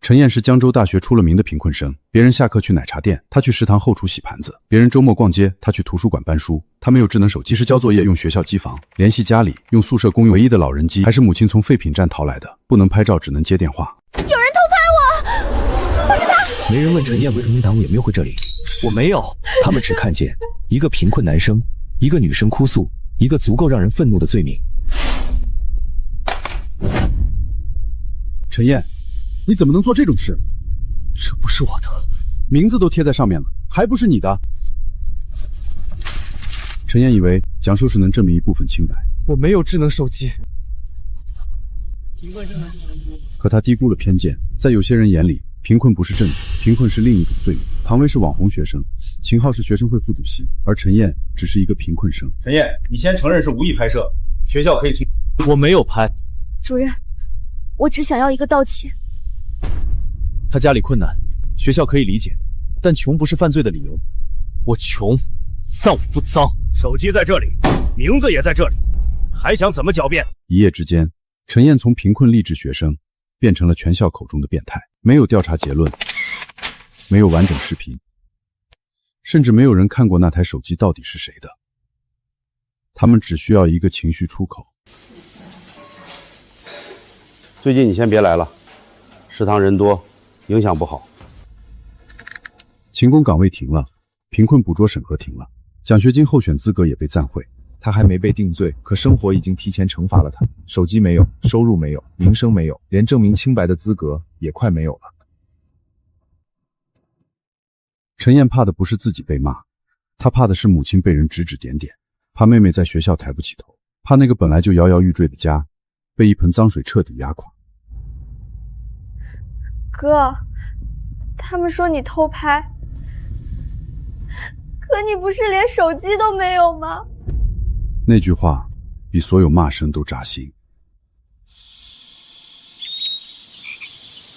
陈燕是江州大学出了名的贫困生，别人下课去奶茶店，他去食堂后厨洗盘子；别人周末逛街，他去图书馆搬书。他没有智能手机，是交作业用学校机房，联系家里用宿舍公用，唯一的老人机还是母亲从废品站淘来的，不能拍照，只能接电话。有人偷拍我，不是他。没人问陈燕为什么耽误也没有回这里。我没有，他们只看见一个贫困男生，一个女生哭诉，一个足够让人愤怒的罪名。陈燕，你怎么能做这种事？这不是我的，名字都贴在上面了，还不是你的？陈燕以为讲述是能证明一部分清白。我没有智能手机。可他低估了偏见，在有些人眼里，贫困不是证据，贫困是另一种罪名。唐薇是网红学生，秦昊是学生会副主席，而陈燕只是一个贫困生。陈燕，你先承认是无意拍摄，学校可以从……我没有拍。主任，我只想要一个道歉。他家里困难，学校可以理解，但穷不是犯罪的理由。我穷，但我不脏。手机在这里，名字也在这里，还想怎么狡辩？一夜之间，陈燕从贫困励志学生变成了全校口中的变态。没有调查结论，没有完整视频，甚至没有人看过那台手机到底是谁的。他们只需要一个情绪出口。最近你先别来了，食堂人多，影响不好。勤工岗位停了，贫困捕捉审核停了，奖学金候选资格也被暂会。他还没被定罪，可生活已经提前惩罚了他。手机没有，收入没有，名声没有，连证明清白的资格也快没有了。陈燕怕的不是自己被骂，她怕的是母亲被人指指点点，怕妹妹在学校抬不起头，怕那个本来就摇摇欲坠的家被一盆脏水彻底压垮。哥，他们说你偷拍，可你不是连手机都没有吗？那句话比所有骂声都扎心。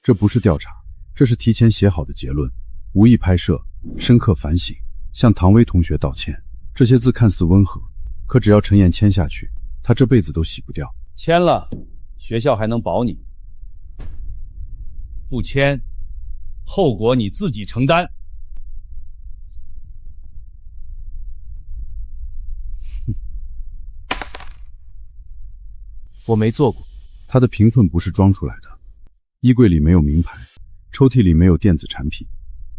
这不是调查，这是提前写好的结论。无意拍摄，深刻反省，向唐薇同学道歉。这些字看似温和，可只要陈燕签下去，她这辈子都洗不掉。签了，学校还能保你；不签，后果你自己承担。我没做过。他的贫困不是装出来的，衣柜里没有名牌，抽屉里没有电子产品，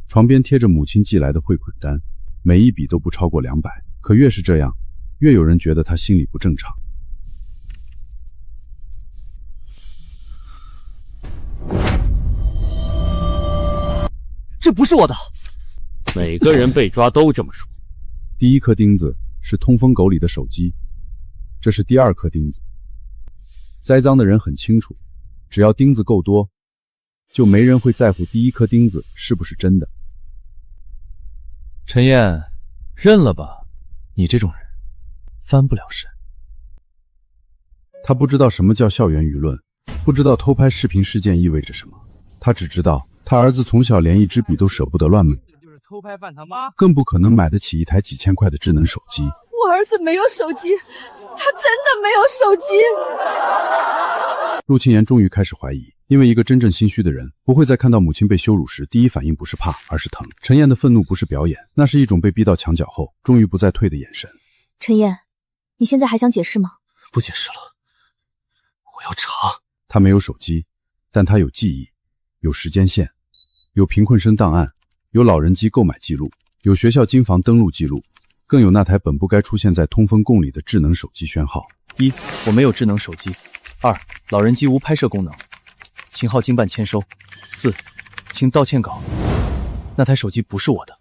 床边贴着母亲寄来的汇款单，每一笔都不超过200。可越是这样，越有人觉得他心里不正常。这不是我的。每个人被抓都这么说。第一颗钉子是通风狗里的手机，这是第2颗钉子。栽赃的人很清楚，只要钉子够多，就没人会在乎第1颗钉子是不是真的。陈燕，认了吧，你这种人翻不了身。他不知道什么叫校园舆论，不知道偷拍视频事件意味着什么，他只知道他儿子从小连一支笔都舍不得乱买，就是偷拍犯他妈，更不可能买得起一台几千块的智能手机。我儿子没有手机，他真的没有手机。陆清言终于开始怀疑，因为一个真正心虚的人不会在看到母亲被羞辱时第一反应不是怕，而是疼。陈燕的愤怒不是表演，那是一种被逼到墙角后终于不再退的眼神。陈燕，你现在还想解释吗？不解释了，我要查。他没有手机，但他有记忆，有时间线，有贫困生档案，有老人机购买记录，有学校经房登录记录，更有那台本不该出现在通风供里的智能手机宣号。1. 我没有智能手机。2. 老人机无拍摄功能。秦昊经办签收。4. 请道歉稿。那台手机不是我的。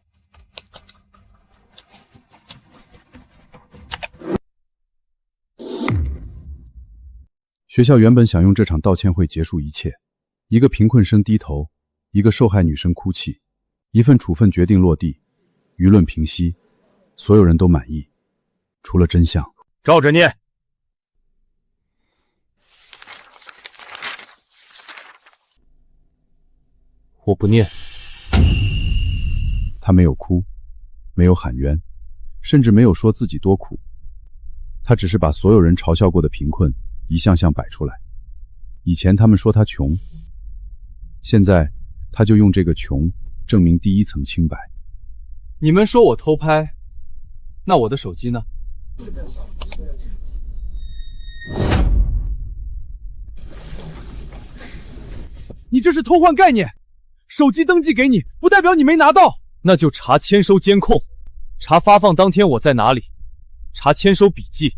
学校原本想用这场道歉会结束一切，一个贫困生低头，一个受害女生哭泣，一份处分决定落地，舆论平息，所有人都满意，除了真相。照着念。我不念。他没有哭，没有喊冤，甚至没有说自己多苦，他只是把所有人嘲笑过的贫困一项项摆出来。以前他们说他穷，现在他就用这个穷证明第一层清白。你们说我偷拍，那我的手机呢？你这是偷换概念，手机登记给你，不代表你没拿到。那就查签收监控，查发放当天我在哪里，查签收笔记，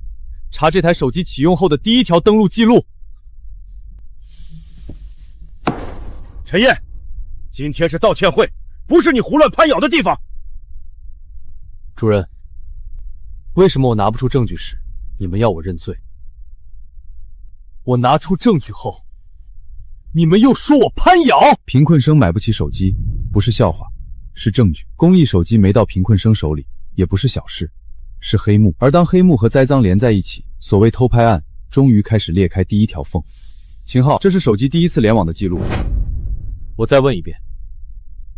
查这台手机启用后的第一条登录记录。陈燕，今天是道歉会，不是你胡乱攀咬的地方。主任，为什么我拿不出证据时，你们要我认罪？我拿出证据后，你们又说我攀咬。贫困生买不起手机，不是笑话，是证据。公益手机没到贫困生手里，也不是小事，是黑幕。而当黑幕和栽赃连在一起，所谓偷拍案终于开始裂开第一条缝。秦昊，这是手机第一次联网的记录。我再问一遍，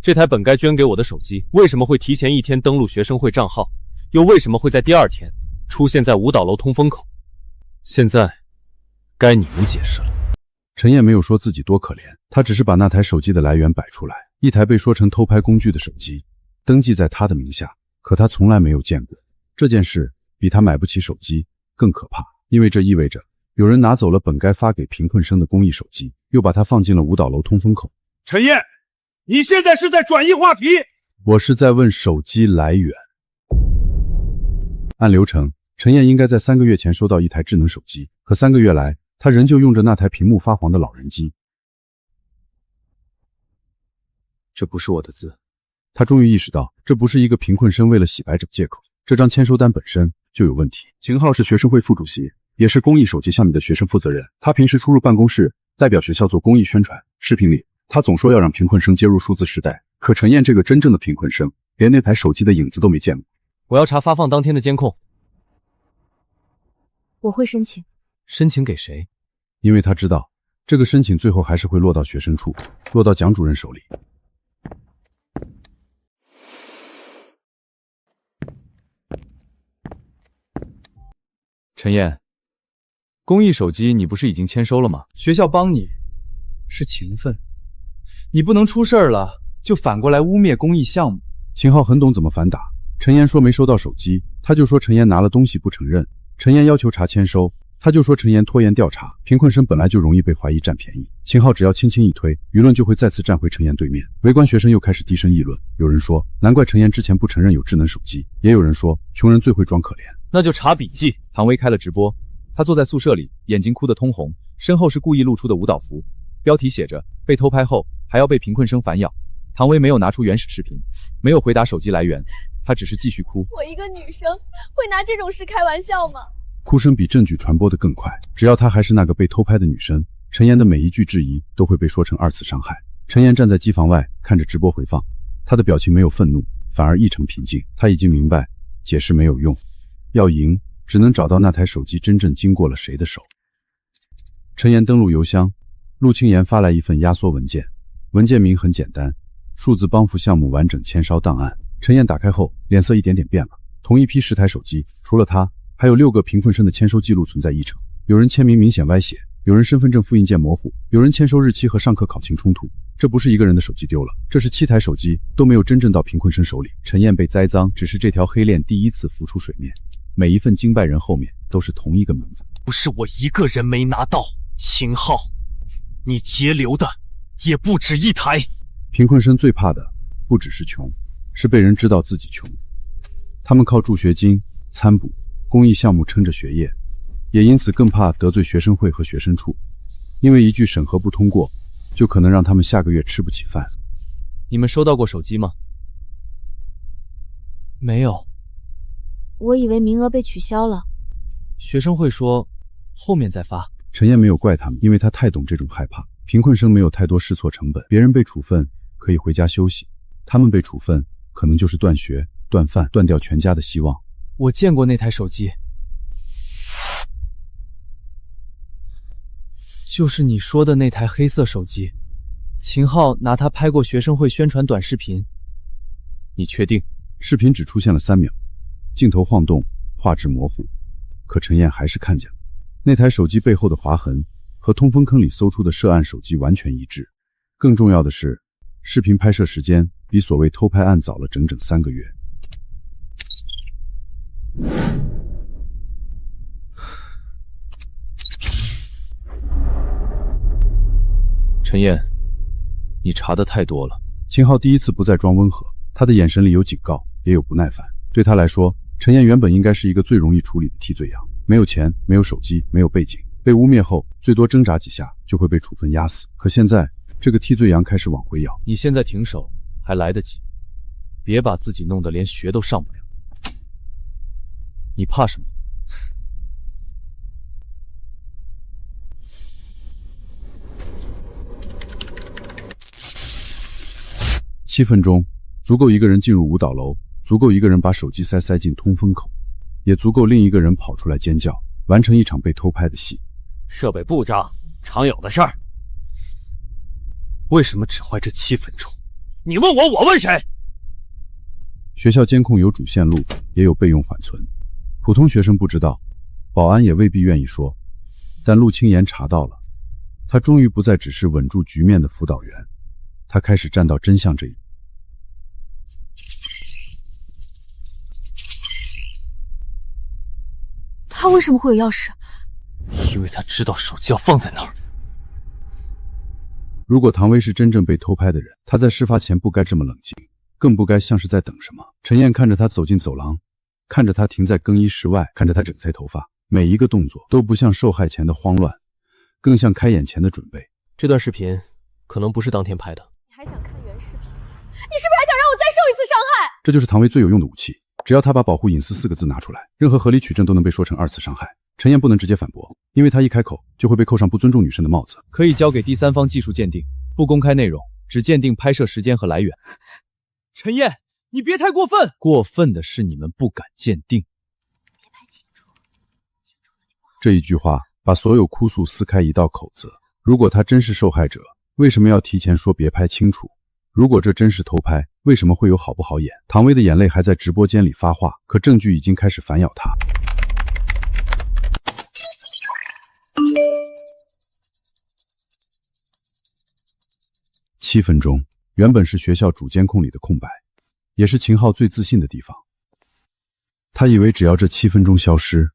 这台本该捐给我的手机，为什么会提前一天登录学生会账号，又为什么会在第二天出现在舞蹈楼通风口？现在该你们解释了。陈燕没有说自己多可怜，他只是把那台手机的来源摆出来，一台被说成偷拍工具的手机，登记在他的名下，可他从来没有见过。这件事比他买不起手机更可怕，因为这意味着有人拿走了本该发给贫困生的公益手机，又把它放进了舞蹈楼通风口。陈燕，你现在是在转移话题。我是在问手机来源。按流程，陈燕应该在3个月前收到一台智能手机，可3个月来，他仍旧用着那台屏幕发黄的老人机。这不是我的字。他终于意识到，这不是一个贫困生为了洗白找借口，这张签收单本身就有问题。秦昊是学生会副主席，也是公益手机项目的学生负责人。他平时出入办公室，代表学校做公益宣传。视频里，他总说要让贫困生接入数字时代，可陈燕这个真正的贫困生，连那台手机的影子都没见过。我要查发放当天的监控。我会申请。申请给谁？因为他知道，这个申请最后还是会落到学生处，落到蒋主任手里。陈燕，公益手机你不是已经签收了吗？学校帮你是情分，你不能出事儿了就反过来污蔑公益项目。秦昊很懂怎么反打。陈燕说没收到手机，他就说陈燕拿了东西不承认。陈燕要求查签收，他就说陈燕拖延调查。贫困生本来就容易被怀疑占便宜，秦昊只要轻轻一推，舆论就会再次站回陈燕对面。围观学生又开始低声议论，有人说难怪陈燕之前不承认有智能手机，也有人说穷人最会装可怜。那就查笔记。唐薇开了直播，他坐在宿舍里，眼睛哭得通红，身后是故意露出的舞蹈服，标题写着被偷拍后还要被贫困生反咬。唐薇没有拿出原始视频，没有回答手机来源，她只是继续哭。我一个女生会拿这种事开玩笑吗？哭声比证据传播得更快，只要她还是那个被偷拍的女生，陈妍的每一句质疑都会被说成2次伤害。陈妍站在机房外看着直播回放，她的表情没有愤怒，反而异常平静。她已经明白解释没有用，要赢只能找到那台手机真正经过了谁的手。陈妍登录邮箱，陆清言发来一份压缩文件，文件名很简单，数字帮扶项目完整签烧档案。陈燕打开后，脸色一点点变了。同一批10台手机，除了他，还有6个贫困生的签收记录存在异常。有人签名明显歪写，有人身份证复印件模糊，有人签收日期和上课考勤冲突。这不是一个人的手机丢了，这是7台手机都没有真正到贫困生手里。陈燕被栽赃，只是这条黑链第一次浮出水面。每一份经办人后面都是同一个名字。不是我一个人没拿到，秦昊，你截留的也不止1台。贫困生最怕的不只是穷，是被人知道自己穷。他们靠助学金、参补、公益项目撑着学业，也因此更怕得罪学生会和学生处，因为一句审核不通过，就可能让他们下个月吃不起饭。你们收到过手机吗？没有。我以为名额被取消了。学生会说后面再发。陈燕没有怪他们，因为他太懂这种害怕。贫困生没有太多试错成本，别人被处分可以回家休息，他们被处分可能就是断学、断饭、断掉全家的希望。我见过那台手机，就是你说的那台黑色手机。秦昊拿它拍过学生会宣传短视频。你确定？视频只出现了3秒，镜头晃动，画质模糊，可陈燕还是看见了那台手机背后的划痕和通风坑里搜出的涉案手机完全一致。更重要的是，视频拍摄时间比所谓偷拍案早了整整3个月。陈燕，你查的太多了。秦昊第一次不再装温和，他的眼神里有警告，也有不耐烦。对他来说，陈燕原本应该是一个最容易处理的替罪羊，没有钱，没有手机，没有背景，被污蔑后最多挣扎几下就会被处分压死。可现在这个替罪羊开始往回咬。你现在停手还来得及，别把自己弄得连学都上不了。你怕什么？7分钟足够一个人进入舞蹈楼，足够一个人把手机塞进通风口，也足够另一个人跑出来尖叫，完成一场被偷拍的戏。设备故障，常有的事儿。为什么只坏这7分钟？你问我，我问谁？学校监控有主线录，也有备用缓存。普通学生不知道，保安也未必愿意说，但陆清言查到了。他终于不再只是稳住局面的辅导员，他开始站到真相这一步。他为什么会有钥匙？因为他知道手机要放在那儿。如果唐薇是真正被偷拍的人，他在事发前不该这么冷静，更不该像是在等什么。陈燕看着他走进走廊，看着他停在更衣室外，看着他整塞头发，每一个动作都不像受害前的慌乱，更像开演前的准备。这段视频可能不是当天拍的。你还想看原视频？你是不是还想让我再受一次伤害？这就是唐薇最有用的武器，只要他把保护隐私4个字拿出来，任何合理取证都能被说成2次伤害。陈燕不能直接反驳，因为他一开口就会被扣上不尊重女生的帽子。可以交给第三方技术鉴定，不公开内容，只鉴定拍摄时间和来源。陈燕，你别太过分！过分的是你们不敢鉴定。别拍清楚，清楚了就不好。这一句话把所有哭诉撕开一道口子。如果他真是受害者，为什么要提前说别拍清楚？如果这真是偷拍，为什么会有好不好演？唐薇的眼泪还在直播间里发话，可证据已经开始反咬他。7分钟，原本是学校主监控里的空白，也是秦昊最自信的地方。他以为只要这7分钟消失，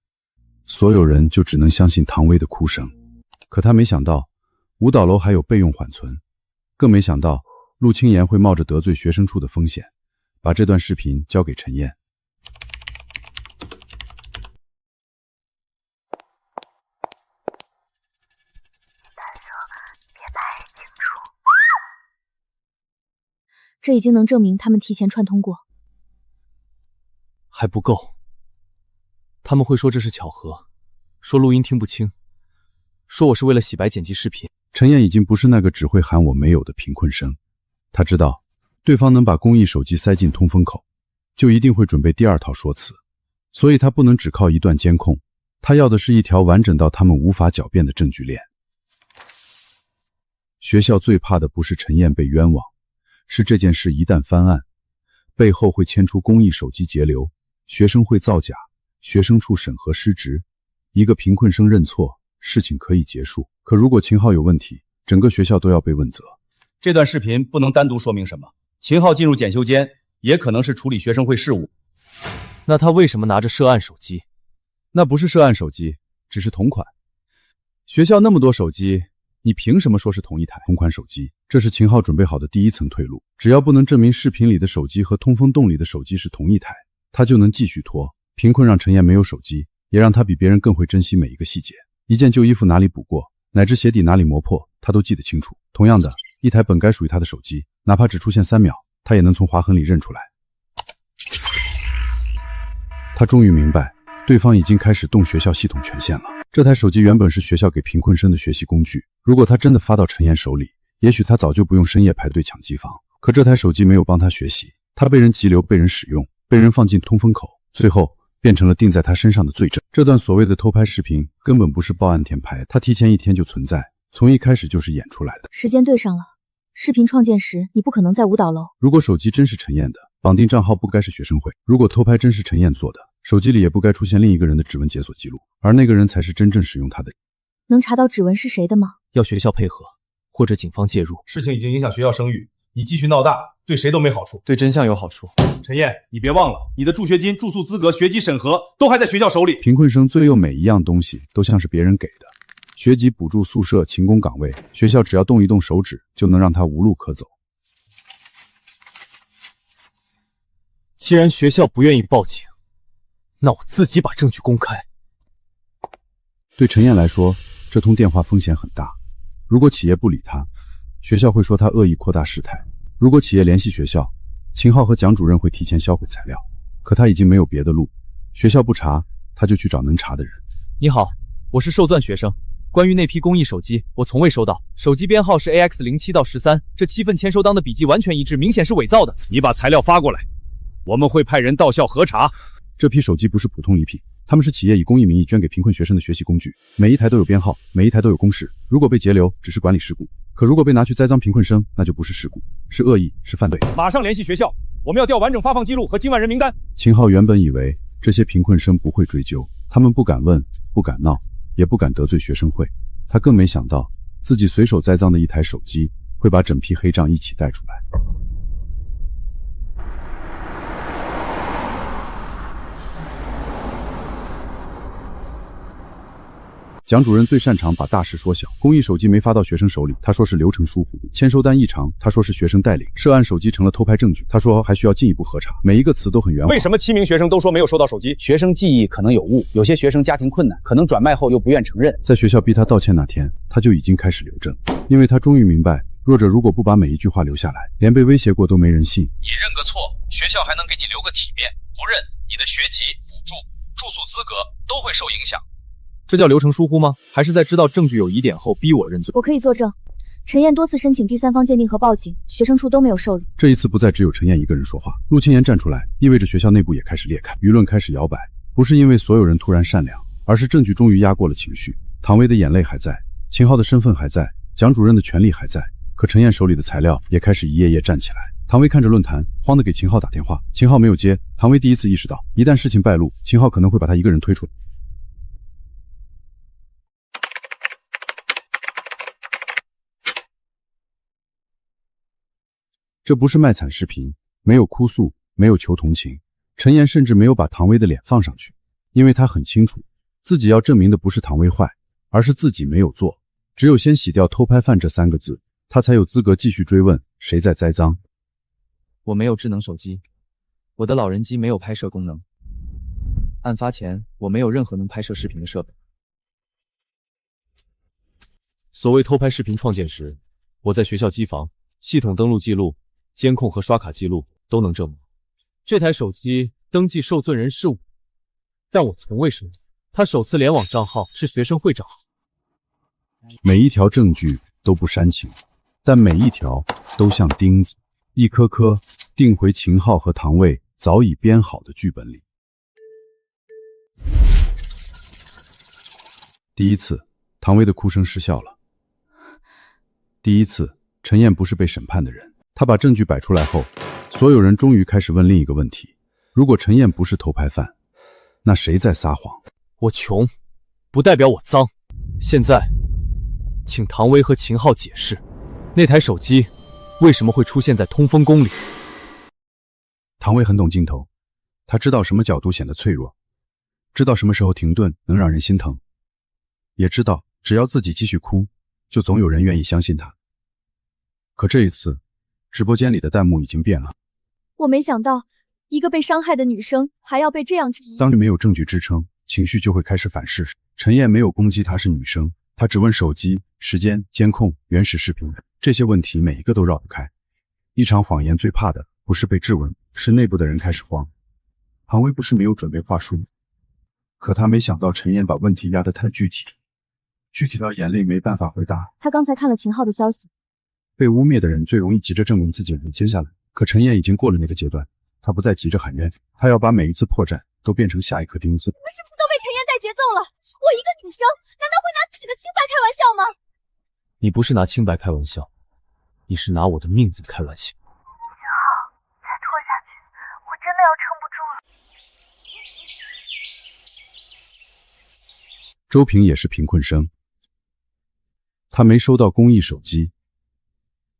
所有人就只能相信唐薇的哭声。可他没想到，舞蹈楼还有备用缓存，更没想到陆清言会冒着得罪学生处的风险，把这段视频交给陈燕。这已经能证明他们提前串通过。还不够，他们会说这是巧合，说录音听不清，说我是为了洗白剪辑视频。陈燕已经不是那个只会喊我没有的贫困生，他知道对方能把公益手机塞进通风口，就一定会准备第2套说辞，所以他不能只靠一段监控，他要的是一条完整到他们无法狡辩的证据链。学校最怕的不是陈燕被冤枉，是这件事一旦翻案，背后会牵出公益手机截流，学生会造假，学生处审核失职，一个贫困生认错，事情可以结束。可如果秦昊有问题，整个学校都要被问责。这段视频不能单独说明什么，秦昊进入检修间也可能是处理学生会事务。那他为什么拿着涉案手机？那不是涉案手机，只是同款。学校那么多手机，你凭什么说是同一台？同款手机，这是秦昊准备好的第1层退路。只要不能证明视频里的手机和通风洞里的手机是同一台，他就能继续拖。贫困让陈燕没有手机，也让他比别人更会珍惜每一个细节。一件旧衣服哪里补过，乃至鞋底哪里磨破，他都记得清楚。同样的，一台本该属于他的手机，哪怕只出现3秒，他也能从划痕里认出来。他终于明白，对方已经开始动学校系统权限了。这台手机原本是学校给贫困生的学习工具，如果他真的发到陈燕手里，也许他早就不用深夜排队抢机房。可这台手机没有帮他学习，他被人急流，被人使用，被人放进通风口，最后变成了定在他身上的罪证。这段所谓的偷拍视频根本不是报案天拍，他提前1天就存在，从一开始就是演出来的。时间对上了，视频创建时你不可能在舞蹈楼。如果手机真是陈燕的，绑定账号不该是学生会；如果偷拍真是陈燕做的，手机里也不该出现另一个人的指纹解锁记录，而那个人才是真正使用他的人。能查到指纹是谁的吗？要学校配合，或者警方介入。事情已经影响学校声誉，你继续闹大，对谁都没好处。对真相有好处。陈燕，你别忘了，你的助学金、住宿资格、学籍审核都还在学校手里。贫困生最右每一样东西都像是别人给的，学籍、补助、宿舍、勤工岗位，学校只要动一动手指，就能让他无路可走。既然学校不愿意报警，那我自己把证据公开。对陈燕来说，这通电话风险很大。如果企业不理他，学校会说他恶意扩大事态；如果企业联系学校，秦昊和蒋主任会提前销毁材料。可他已经没有别的路，学校不查，他就去找能查的人。你好，我是受钻学生。关于那批公益手机，我从未收到，手机编号是 AX07到13，这7份签收当的笔迹完全一致，明显是伪造的。你把材料发过来，我们会派人到校核查。这批手机不是普通礼品，他们是企业以公益名义捐给贫困学生的学习工具，每一台都有编号，每一台都有公示。如果被截留，只是管理事故；可如果被拿去栽赃贫困生，那就不是事故，是恶意，是犯罪。马上联系学校，我们要调完整发放记录和今晚人名单。秦昊原本以为这些贫困生不会追究，他们不敢问，不敢闹，也不敢得罪学生会。他更没想到，自己随手栽赃的一台手机，会把整批黑账一起带出来。蒋主任最擅长把大事说小，公益手机没发到学生手里，他说是流程疏忽；签收单异常，他说是学生代领；涉案手机成了偷拍证据，他说还需要进一步核查。每一个词都很圆滑。为什么7名学生都说没有收到手机？学生记忆可能有误，有些学生家庭困难，可能转卖后又不愿承认。在学校逼他道歉那天，他就已经开始留证，因为他终于明白，弱者如果不把每一句话留下来，连被威胁过都没人信。你认个错，学校还能给你留个体面；不认，你的学籍、补助、住宿资格都会受影响。这叫流程疏忽吗？还是在知道证据有疑点后逼我认罪？我可以作证，陈燕多次申请第三方鉴定和报警，学生处都没有受理。这一次不再只有陈燕一个人说话，陆清言站出来，意味着学校内部也开始裂开，舆论开始摇摆。不是因为所有人突然善良，而是证据终于压过了情绪。唐薇的眼泪还在，秦昊的身份还在，蒋主任的权利还在，可陈燕手里的材料也开始一页页站起来。唐薇看着论坛，慌得给秦昊打电话，秦昊没有接。唐薇第一次意识到，一旦事情败露，秦昊可能会把他一个人推出来。这不是卖惨视频，没有哭诉，没有求同情。陈岩甚至没有把唐薇的脸放上去，因为他很清楚，自己要证明的不是唐薇坏，而是自己没有做。只有先洗掉偷拍犯这3个字，他才有资格继续追问谁在栽赃。我没有智能手机，我的老人机没有拍摄功能。案发前，我没有任何能拍摄视频的设备。所谓偷拍视频创建时，我在学校机房，系统登录记录、监控和刷卡记录都能证明。这台手机登记受罪人是我，但我从未收到。他首次联网账号是学生会账号。每一条证据都不煽情，但每一条都像钉子，一颗颗钉回秦昊和唐薇早已编好的剧本里。第一次，唐薇的哭声失效了。第一次，陈燕不是被审判的人。他把证据摆出来后，所有人终于开始问另一个问题：如果陈燕不是偷拍犯，那谁在撒谎？我穷，不代表我脏。现在，请唐薇和秦昊解释，那台手机为什么会出现在通风宫里？唐薇很懂镜头，他知道什么角度显得脆弱，知道什么时候停顿能让人心疼，也知道只要自己继续哭，就总有人愿意相信他。可这一次，直播间里的弹幕已经变了。我没想到，一个被伤害的女生还要被这样质疑。当没有证据支撑，情绪就会开始反噬。陈燕没有攻击她是女生，她只问手机、时间、监控、原始视频，这些问题每一个都绕不开。一场谎言最怕的不是被质问，是内部的人开始慌。唐薇不是没有准备话术，可她没想到陈燕把问题压得太具体，具体到眼泪没办法回答。他刚才看了秦昊的消息。被污蔑的人最容易急着证明自己能接下来，可陈燕已经过了那个阶段，她不再急着喊冤，她要把每一次破绽都变成下一颗钉子。你们是不是都被陈燕带节奏了？我一个女生，难道会拿自己的清白开玩笑吗？你不是拿清白开玩笑，你是拿我的命在开玩笑。秦昊，再拖下去，我真的要撑不住了。周平也是贫困生，他没收到公益手机，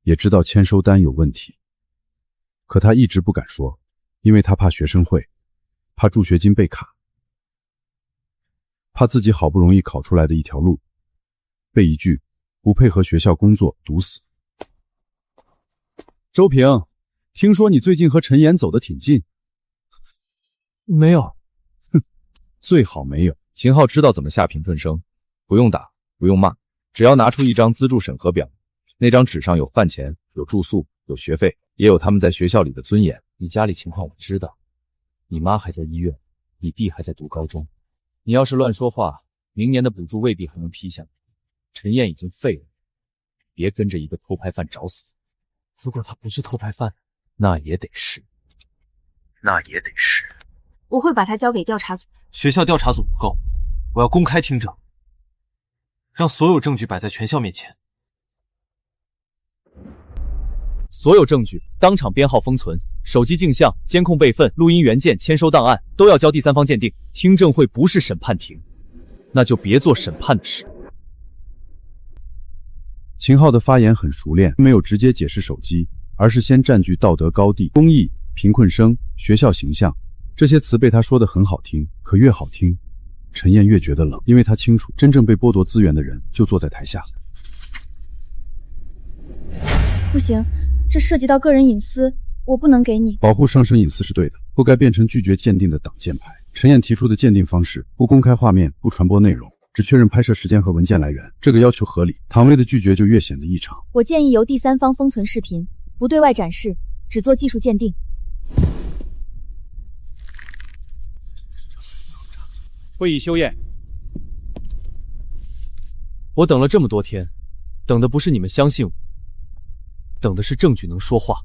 也知道签收单有问题，可他一直不敢说，因为他怕学生会，怕助学金被卡，怕自己好不容易考出来的一条路被一句不配合学校工作堵死。周平，听说你最近和陈岩走得挺近。没有。哼，最好没有。秦昊知道怎么下贫困生，不用打，不用骂，只要拿出一张资助审核表，那张纸上有饭钱，有住宿，有学费，也有他们在学校里的尊严。你家里情况我知道，你妈还在医院，你弟还在读高中，你要是乱说话，明年的补助未必还能批下来。陈燕已经废了，别跟着一个偷拍犯找死。如果他不是偷拍犯，那也得是。我会把他交给调查组。学校调查组不够，我要公开听证，让所有证据摆在全校面前。所有证据当场编号封存，手机镜像、监控备份、录音原件、签收档案都要交第三方鉴定。听证会不是审判庭，那就别做审判的事。秦昊的发言很熟练，没有直接解释手机，而是先占据道德高地、公益、贫困生、学校形象这些词被他说得很好听，可越好听，陈燕越觉得冷，因为他清楚，真正被剥夺资源的人就坐在台下。不行，这涉及到个人隐私，我不能给你。保护上身隐私是对的，不该变成拒绝鉴定的挡箭牌。陈燕提出的鉴定方式，不公开画面，不传播内容，只确认拍摄时间和文件来源，这个要求合理，唐薇的拒绝就越显得异常。我建议由第三方封存视频，不对外展示，只做技术鉴定。会议休宴。我等了这么多天，等的不是你们相信我，等的是证据能说话。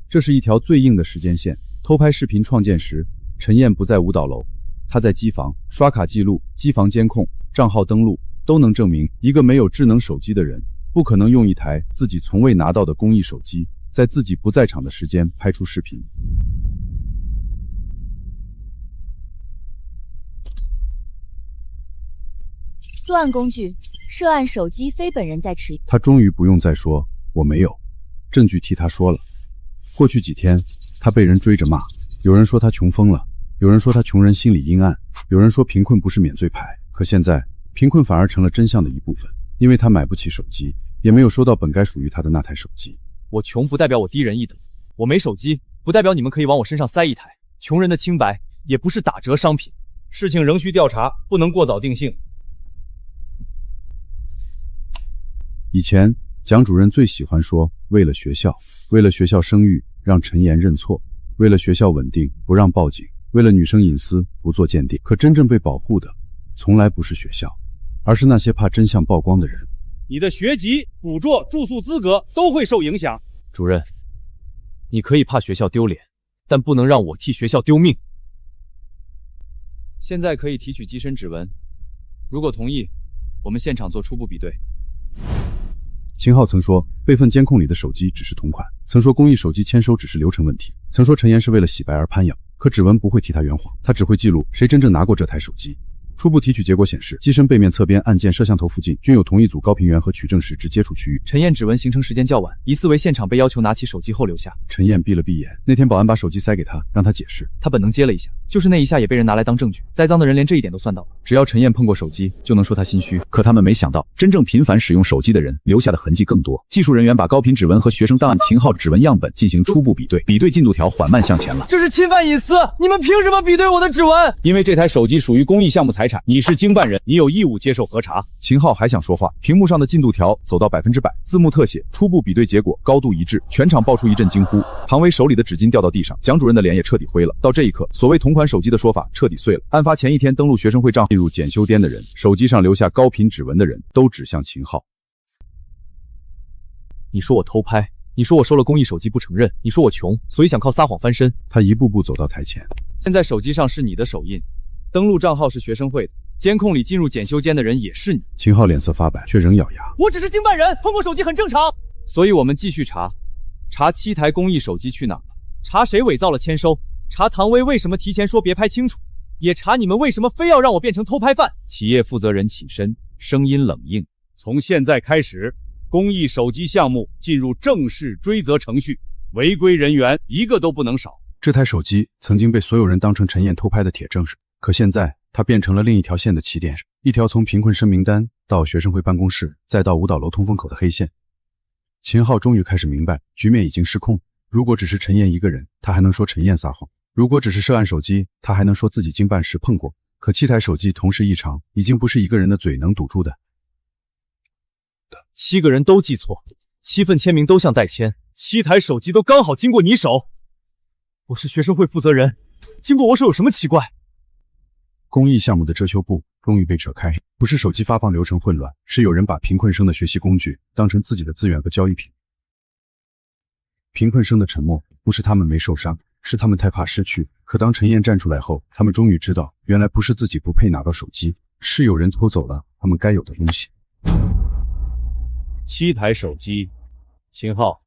这是一条最硬的时间线。偷拍视频创建时，陈燕不在舞蹈楼，她在机房，刷卡记录、机房监控、账号登录都能证明，一个没有智能手机的人不可能用一台自己从未拿到的公益手机，在自己不在场的时间拍出视频。作案工具：涉案手机非本人在持有。他终于不用再说我没有，证据替他说了。过去几天，他被人追着骂，有人说他穷疯了，有人说他穷人心理阴暗，有人说贫困不是免罪牌。可现在，贫困反而成了真相的一部分，因为他买不起手机，也没有收到本该属于他的那台手机。我穷不代表我低人一等，我没手机不代表你们可以往我身上塞一台。穷人的清白也不是打折商品。事情仍需调查，不能过早定性。以前蒋主任最喜欢说，为了学校，为了学校声誉，让陈岩认错，为了学校稳定，不让报警，为了女生隐私，不做鉴定。可真正被保护的，从来不是学校，而是那些怕真相曝光的人。你的学籍、补助、住宿资格都会受影响。主任，你可以怕学校丢脸，但不能让我替学校丢命。现在可以提取机身指纹，如果同意，我们现场做初步比对。秦昊曾说，备份监控里的手机只是同款，曾说公益手机签收只是流程问题，曾说陈岩是为了洗白而攀咬，可指纹不会替他圆谎，他只会记录谁真正拿过这台手机。初步提取结果显示，机身背面侧边按键摄像头附近均有同一组高频源和取证时之接触区域。陈燕指纹形成时间较晚，疑似为现场被要求拿起手机后留下。陈燕闭了闭眼，那天保安把手机塞给他，让他解释，他本能接了一下，就是那一下也被人拿来当证据。栽赃的人连这一点都算到了，只要陈燕碰过手机，就能说他心虚。可他们没想到，真正频繁使用手机的人留下的痕迹更多。技术人员把高频指纹和学生档案秦昊指纹样本进行初步比对，比对进度条缓慢向前了。这是侵犯隐私，你们凭什么比对我的指纹？因为这台手机属于公益项目财产，你是经办人，你有义务接受核查。秦昊还想说话，屏幕上的进度条走到100%，字幕特写，初步比对结果高度一致，全场爆出一阵惊呼。唐薇手里的纸巾掉到地上，蒋主任的脸也彻底灰了。到这一刻，所谓同款手机的说法彻底碎了。案发前一天登录学生会账进入检修颠的人，手机上留下高频指纹的人，都指向秦昊。你说我偷拍，你说我收了公益手机不承认，你说我穷，所以想靠撒谎翻身。他一步步走到台前，现在手机上是你的手印，登录账号是学生会的，监控里进入检修间的人也是你。秦昊脸色发白，却仍咬牙。我只是经办人，碰过手机很正常。所以我们继续查，查7台公益手机去哪了，查谁伪造了签收，查唐薇为什么提前说别拍清楚，也查你们为什么非要让我变成偷拍犯。企业负责人起身，声音冷硬：从现在开始，公益手机项目进入正式追责程序，违规人员一个都不能少。这台手机曾经被所有人当成陈燕偷拍的铁证，可现在它变成了另一条线的起点，一条从贫困生名单到学生会办公室再到舞蹈楼通风口的黑线。秦昊终于开始明白，局面已经失控。如果只是陈燕一个人，他还能说陈燕撒谎；如果只是涉案手机，他还能说自己经办时碰过。可7台手机同时异常，已经不是一个人的嘴能堵住的。 7个人都记错，7份签名都像代签，7台手机都刚好经过你手。我是学生会负责人，经过我手有什么奇怪？公益项目的遮羞布终于被扯开，不是手机发放流程混乱，是有人把贫困生的学习工具当成自己的资源和交易品。贫困生的沉默不是他们没受伤，是他们太怕失去。可当陈燕站出来后，他们终于知道，原来不是自己不配拿到手机，是有人偷走了他们该有的东西。 7台手机，秦昊，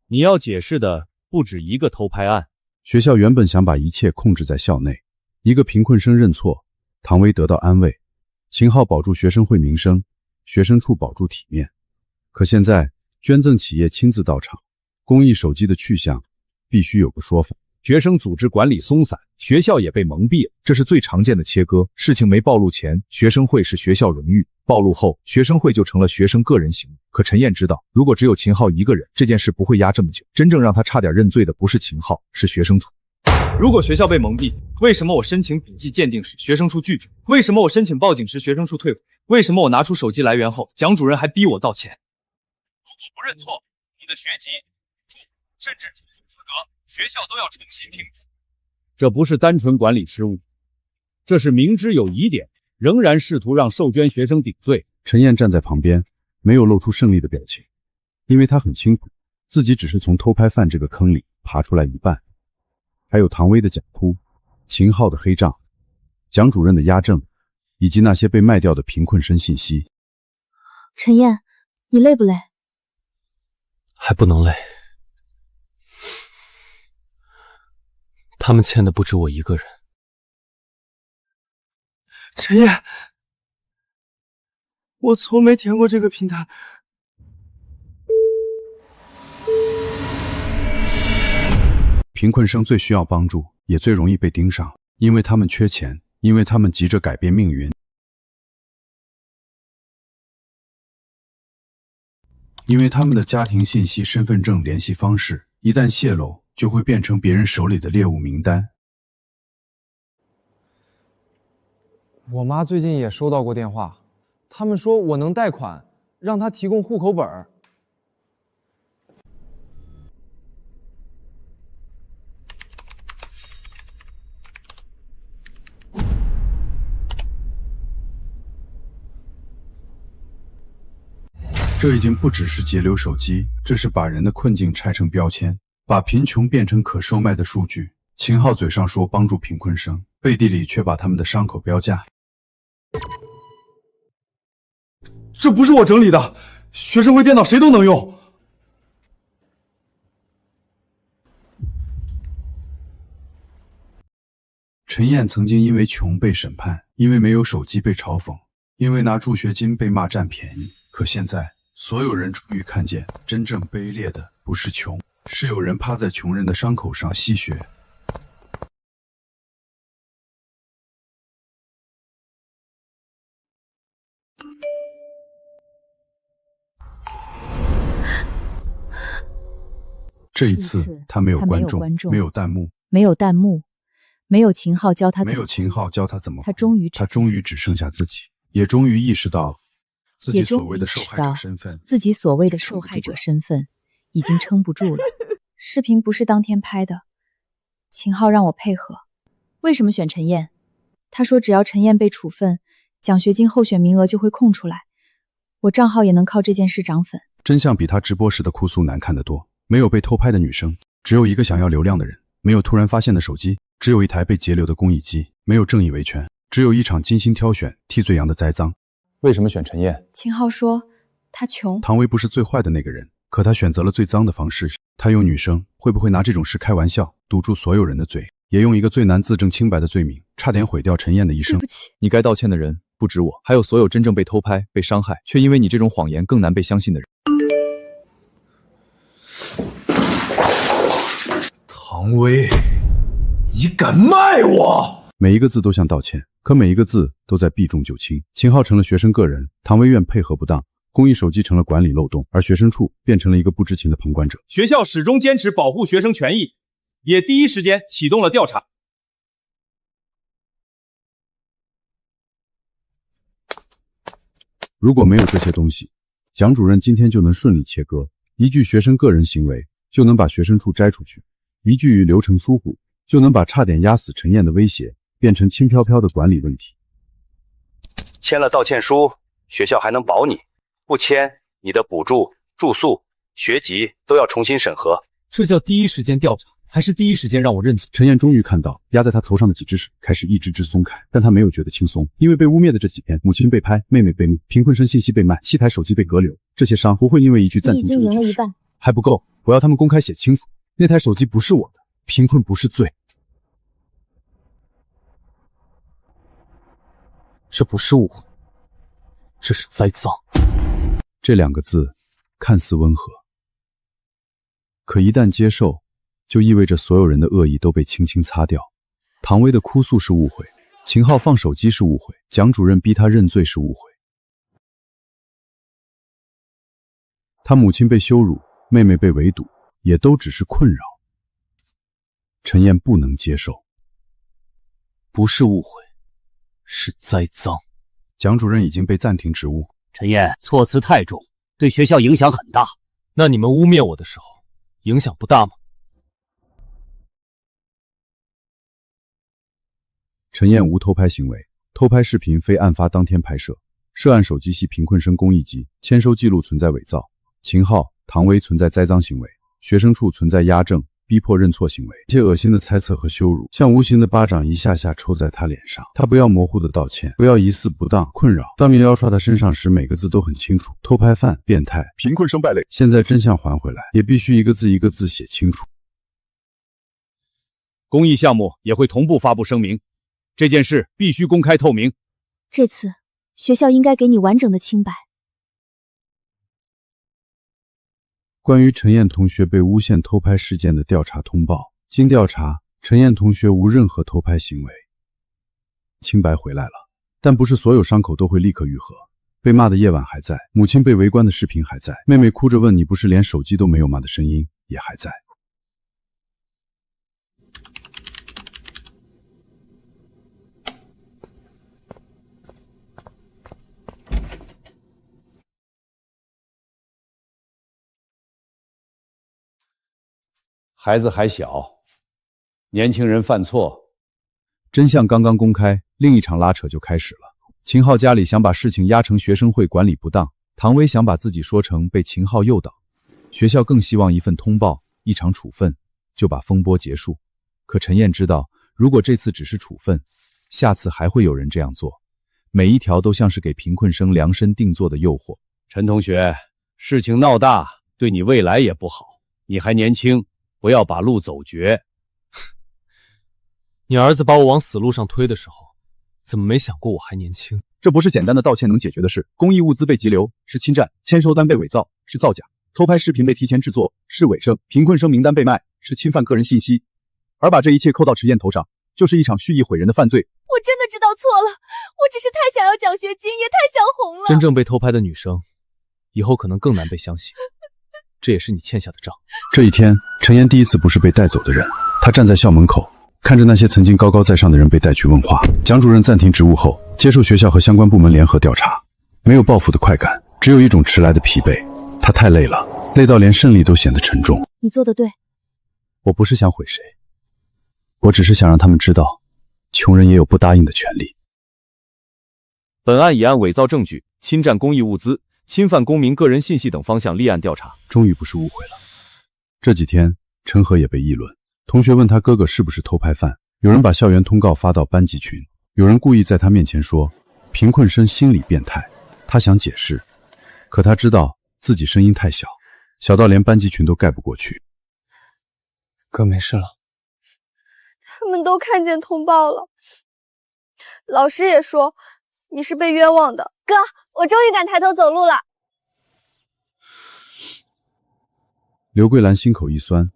你要解释的不止一个偷拍案。学校原本想把一切控制在校内，一个贫困生认错，唐薇得到安慰，秦昊保住学生会名声，学生处保住体面。可现在捐赠企业亲自到场，公益手机的去向必须有个说法。 学生组织管理松散，学校也被蒙蔽了，这是最常见的切割。事情没暴露前，学生会是学校荣誉；暴露后，学生会就成了学生个人行为。可陈燕知道，如果只有秦昊一个人，这件事不会压这么久。真正让他差点认罪的不是秦昊，是学生处。如果学校被蒙蔽，为什么我申请笔迹鉴定时学生处拒绝？为什么我申请报警时学生处退回？为什么我拿出手机来源后，蒋主任还逼我道歉？如果不认错，你的学籍、补助甚至住宿资格，学校都要重新评估。这不是单纯管理失误，这是明知有疑点，仍然试图让受捐学生顶罪。陈燕站在旁边，没有露出胜利的表情，因为他很清楚，自己只是从偷拍犯这个坑里爬出来一半。还有唐薇的假哭、秦昊的黑账、蒋主任的压证，以及那些被卖掉的贫困生信息。陈燕，你累不累？还不能累。他们欠的不止我一个人。陈燕，我从没填过这个平台。贫困生最需要帮助，也最容易被盯上，因为他们缺钱，因为他们急着改变命运，因为他们的家庭信息、身份证、联系方式一旦泄露，就会变成别人手里的猎物名单。我妈最近也收到过电话，他们说我能贷款，让她提供户口本。这已经不只是截留手机，这是把人的困境拆成标签，把贫穷变成可售卖的数据。秦昊嘴上说帮助贫困生，背地里却把他们的伤口标价。这不是我整理的，学生会电脑谁都能用。陈燕曾经因为穷被审判，因为没有手机被嘲讽，因为拿助学金被骂占便宜。可现在，所有人终于看见，真正卑劣的不是穷，是有人趴在穷人的伤口上吸血。这一次，他没有观众，没有弹幕，没有弹幕，没有秦昊教他怎么，没有秦昊教他怎么。他终于只剩下自己，也终于意识到自己所谓的受害者身份，已经撑不住了。视频不是当天拍的，秦昊让我配合。为什么选陈燕？他说只要陈燕被处分，奖学金候选名额就会空出来，我账号也能靠这件事涨粉。真相比他直播时的哭诉难看得多。没有被偷拍的女生，只有一个想要流量的人；没有突然发现的手机，只有一台被截留的公益机；没有正义维权，只有一场精心挑选替罪羊的栽赃。为什么选陈燕？秦昊说他穷。唐薇不是最坏的那个人，可他选择了最脏的方式。他用女生会不会拿这种事开玩笑，堵住所有人的嘴。也用一个最难自证清白的罪名，差点毁掉陈燕的一生。对不起，你该道歉的人不止我，还有所有真正被偷拍、被伤害，却因为你这种谎言更难被相信的人。唐薇，你敢卖我！每一个字都像道歉，可每一个字都在避重就轻。秦昊成了学生个人，唐薇院配合不当，公益手机成了管理漏洞，而学生处变成了一个不知情的旁观者。学校始终坚持保护学生权益，也第一时间启动了调查。如果没有这些东西，蒋主任今天就能顺利切割，一句学生个人行为就能把学生处摘出去，一句与流程疏忽就能把差点压死陈燕的威胁变成轻飘飘的管理问题。签了道歉书，学校还能保你；不签，你的补助、住宿、学籍都要重新审核。这叫第一时间调查，还是第一时间让我认罪？陈燕终于看到压在他头上的几只手开始一只只松开，但他没有觉得轻松，因为被污蔑的这几天，母亲被拍，妹妹被怒，贫困生信息被卖，7台手机被隔流，这些伤不会因为一句暂停职务你已经赢了一半，还不够，我要他们公开写清楚，那台手机不是我的，贫困不是罪。这不是误会，这是栽赃。这2个字看似温和，可一旦接受，就意味着所有人的恶意都被轻轻擦掉。唐薇的哭诉是误会，秦昊放手机是误会，蒋主任逼他认罪是误会。他母亲被羞辱，妹妹被围堵，也都只是困扰。陈燕不能接受，不是误会，是栽赃。蒋主任已经被暂停职务。陈燕措辞太重，对学校影响很大。那你们污蔑我的时候，影响不大吗？陈燕无偷拍行为，偷拍视频非案发当天拍摄，涉案手机系贫困生公益机，签收记录存在伪造，秦昊、唐薇存在栽赃行为，学生处存在压正、逼迫认错行为。这些恶心的猜测和羞辱，像无形的巴掌一下下抽在他脸上。他不要模糊的道歉，不要疑似不当、困扰。当面要刷他身上时，每个字都很清楚：偷拍犯、变态、贫困生败类。现在真相还回来，也必须一个字一个字写清楚。公益项目也会同步发布声明，这件事必须公开透明。这次学校应该给你完整的清白。关于陈燕同学被诬陷偷拍事件的调查通报，经调查，陈燕同学无任何偷拍行为，清白回来了。但不是所有伤口都会立刻愈合，被骂的夜晚还在，母亲被围观的视频还在，妹妹哭着问你不是连手机都没有吗的声音也还在。孩子还小，年轻人犯错，真相刚刚公开，另一场拉扯就开始了。秦昊家里想把事情压成学生会管理不当，唐薇想把自己说成被秦昊诱导，学校更希望一份通报、一场处分就把风波结束。可陈燕知道，如果这次只是处分，下次还会有人这样做，每一条都像是给贫困生量身定做的诱惑。陈同学，事情闹大，对你未来也不好，你还年轻，不要把路走绝。你儿子把我往死路上推的时候，怎么没想过我还年轻？这不是简单的道歉能解决的事。公益物资被急流是侵占，签收单被伪造是造假，偷拍视频被提前制作是伪证，贫困生名单被卖是侵犯个人信息，而把这一切扣到迟燕头上，就是一场蓄意毁人的犯罪。我真的知道错了，我只是太想要奖学金，也太想红了。真正被偷拍的女生，以后可能更难被相信。这也是你欠下的账。这一天，陈燕第一次不是被带走的人，她站在校门口，看着那些曾经高高在上的人被带去问话。蒋主任暂停职务后，接受学校和相关部门联合调查，没有报复的快感，只有一种迟来的疲惫。他太累了，累到连胜利都显得沉重。你做得对。我不是想毁谁，我只是想让他们知道，穷人也有不答应的权利。本案已按伪造证据、侵占公益物资、侵犯公民个人信息等方向立案调查。终于不是误会了。这几天，陈和也被议论。同学问他哥哥是不是偷拍犯，有人把校园通告发到班级群，有人故意在他面前说贫困生心理变态。他想解释，可他知道自己声音太小，小到连班级群都盖不过去。哥没事了。他们都看见通报了，老师也说你是被冤枉的。哥，我终于敢抬头走路了。刘桂兰心口一酸。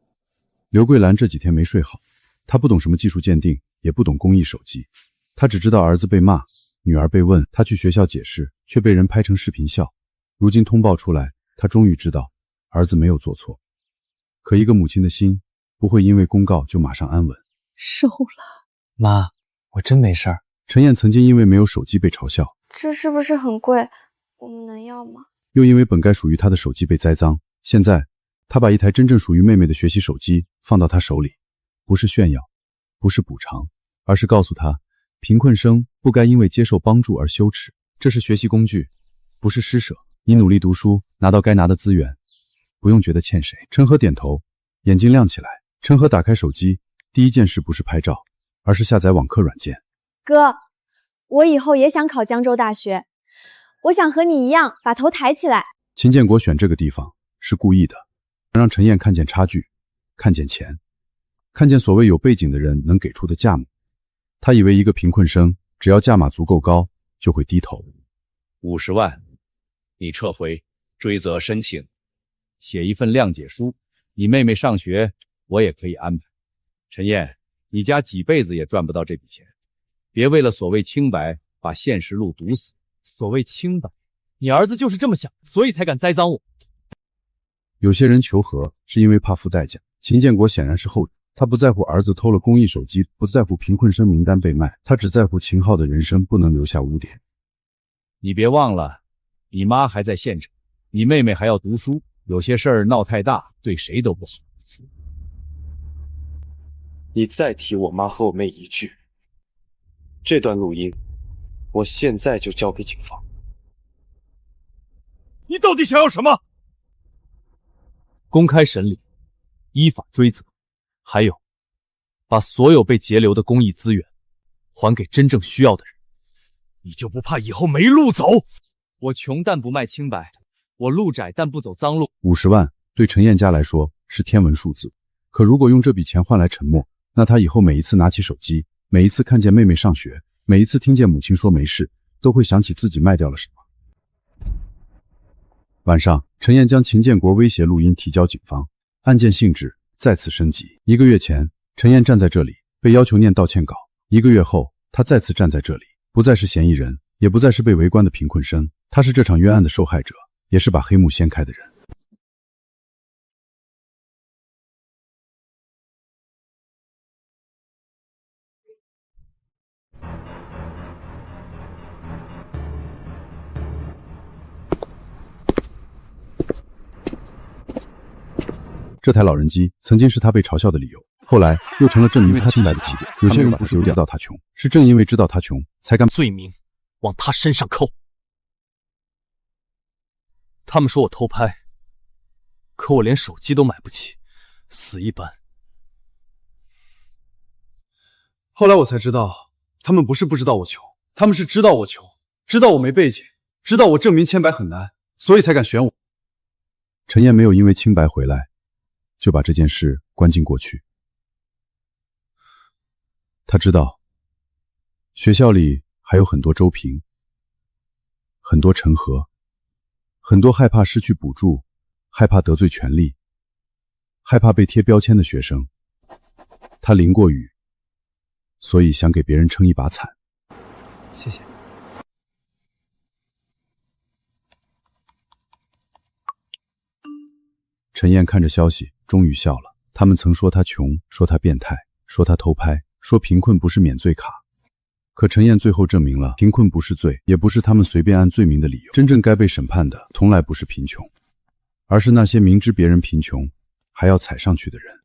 刘桂兰这几天没睡好，她不懂什么技术鉴定，也不懂公益手机，她只知道儿子被骂，女儿被问，她去学校解释，却被人拍成视频笑。如今通报出来，她终于知道儿子没有做错。可一个母亲的心不会因为公告就马上安稳。收了。妈，我真没事儿。陈燕曾经因为没有手机被嘲笑，这是不是很贵？我们能要吗？又因为本该属于她的手机被栽赃，现在她把一台真正属于妹妹的学习手机放到她手里，不是炫耀，不是补偿，而是告诉她，贫困生不该因为接受帮助而羞耻，这是学习工具，不是施舍。你努力读书，拿到该拿的资源，不用觉得欠谁。陈和点头，眼睛亮起来。陈和打开手机，第一件事不是拍照，而是下载网课软件。哥，我以后也想考江州大学，我想和你一样把头抬起来。秦建国选这个地方是故意的，让陈燕看见差距，看见钱，看见所谓有背景的人能给出的价码。他以为一个贫困生只要价码足够高就会低头。50万，你撤回，追责申请，写一份谅解书。你妹妹上学，我也可以安排。陈燕，你家几辈子也赚不到这笔钱，别为了所谓清白把现实路堵死。所谓清白，你儿子就是这么想，所以才敢栽赃我。有些人求和是因为怕付代价，秦建国显然是后者。他不在乎儿子偷了公益手机，不在乎贫困生名单被卖，他只在乎秦昊的人生不能留下污点。你别忘了，你妈还在县城，你妹妹还要读书，有些事儿闹太大，对谁都不好。你再提我妈和我妹一句，这段录音，我现在就交给警方。你到底想要什么？公开审理，依法追责，还有，把所有被截留的公益资源还给真正需要的人。你就不怕以后没路走？我穷但不卖清白，我路窄但不走脏路。50万对陈燕家来说是天文数字，可如果用这笔钱换来沉默，那他以后每一次拿起手机，每一次看见妹妹上学，每一次听见母亲说没事，都会想起自己卖掉了什么。晚上，陈燕将秦建国威胁录音提交警方，案件性质再次升级。1个月前，陈燕站在这里被要求念道歉稿，1个月后，她再次站在这里，不再是嫌疑人，也不再是被围观的贫困生，她是这场冤案的受害者，也是把黑幕掀开的人。这台老人机曾经是他被嘲笑的理由，后来又成了证明他清白的起点。有些人不是知道他穷，是正因为知道他穷，才敢罪名往他身上扣。他们说我偷拍，可我连手机都买不起，死一般。后来我才知道，他们不是不知道我穷，他们是知道我穷，知道我没背景，知道我证明清白很难，所以才敢选我。陈燕没有因为清白回来就把这件事关进过去。他知道学校里还有很多周平，很多陈和，很多害怕失去补助，害怕得罪权力，害怕被贴标签的学生。他淋过雨，所以想给别人撑一把伞。谢谢。陈燕看着消息，终于笑了。他们曾说他穷，说他变态，说他偷拍，说贫困不是免罪卡。可陈燕最后证明了，贫困不是罪，也不是他们随便按罪名的理由。真正该被审判的，从来不是贫穷，而是那些明知别人贫穷，还要踩上去的人。